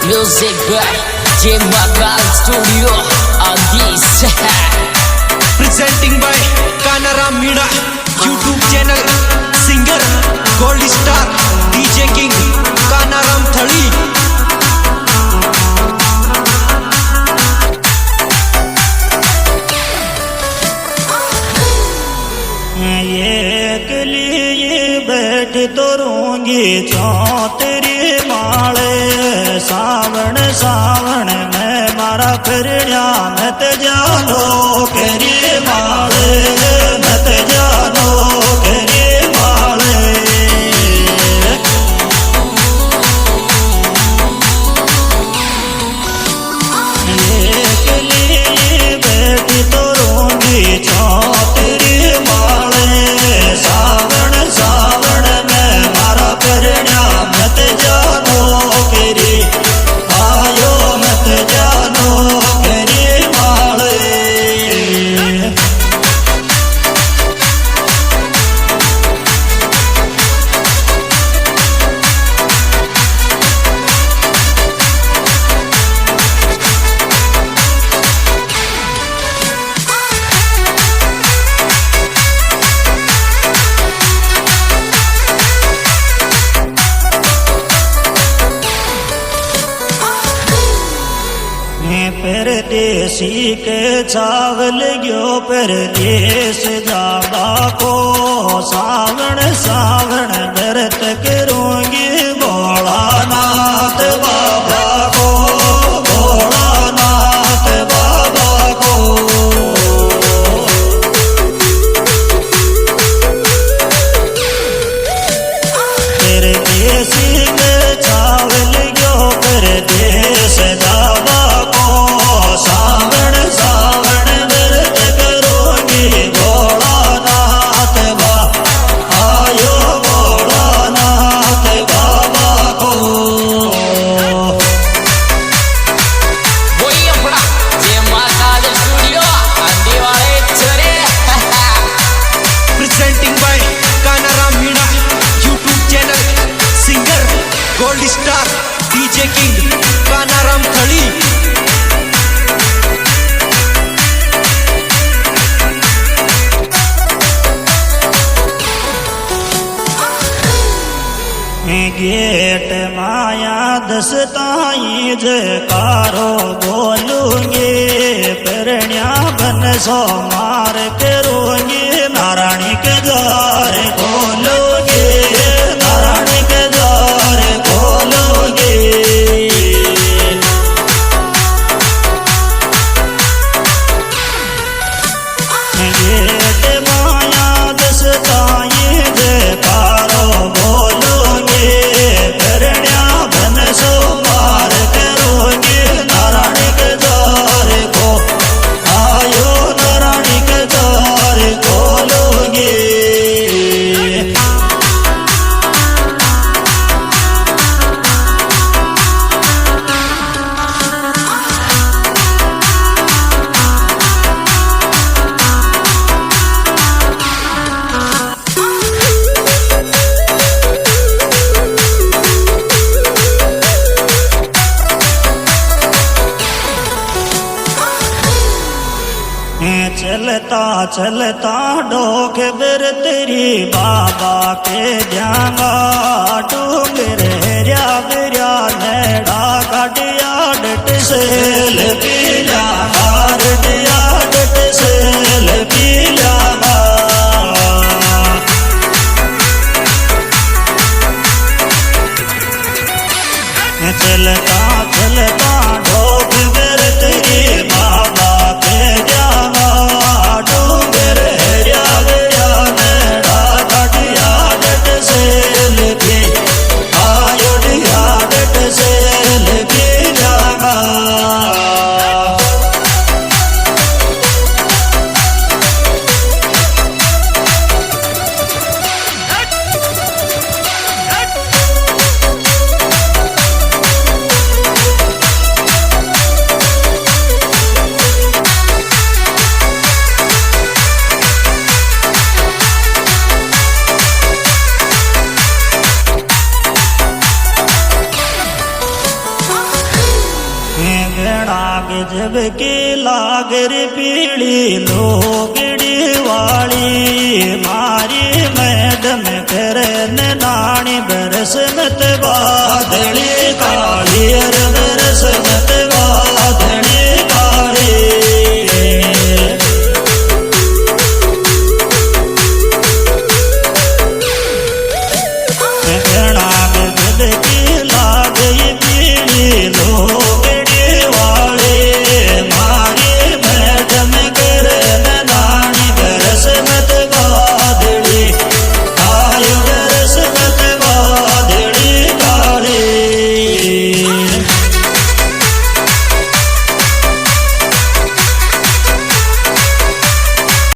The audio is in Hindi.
Music by J Makal Studio on this. Presenting by Kanaram Meena YouTube channel. Singer Gold Star DJ King Kanaram Thali. बैठ तो रोंगी चौ तेरी माले सावण सावण में मारा फिरया मत जानो केरी माले मत जानो केरी माले एक लिए बैठ तो रोंगी चौ तेरी माले सावण सावण में मारा फिरया मत जानो केरी आयो मत जानो केरी माले परदेसी के चावल गयो परदेस जाबा को सावण सावण भरत करूंगी भोलानाथ बाबा को भोलानाथ बाबा को परदेसी के चावल गयो परदेस जाबा सावण सावण व्रत करोगी भोलानाथ बा आयो भोलानाथ बाबा को वही अपना J Makal Studio आंधी वाले चरे. Presenting by Kanaram Meena YouTube channel. Singer Gold Star DJ King Kanaram Thali. गेट माया दसताई जयकारो बोलूंगी परण्या बन सो मार करूंगी नारायणी के द्वार खोलूंगी नारायणी के द्वार खोलूंगी गेट माया दसताई जयकारो बोलूंगी परण्या बन सो मार करूंगी नारायणी के द्वार को आयो नारायणी के द्वार खोलूंगी चलता चलता डोक बर तेरी बाबा के जांगा डूंगर हेरिया बिरिया नेड़ा काटिया डट सेल पीला हार दिया डट सेल पीला चलता चलता डोक बर तेरी बाबा के जांगा डूंगर हेरिया बिरिया नेड़ा काटिया डट सेल पी आयो डिया डट सेल पीला जब की लागर पीड़ी लोगड़ी वाली मारी मैडम करे नानी बरस मत बादली काली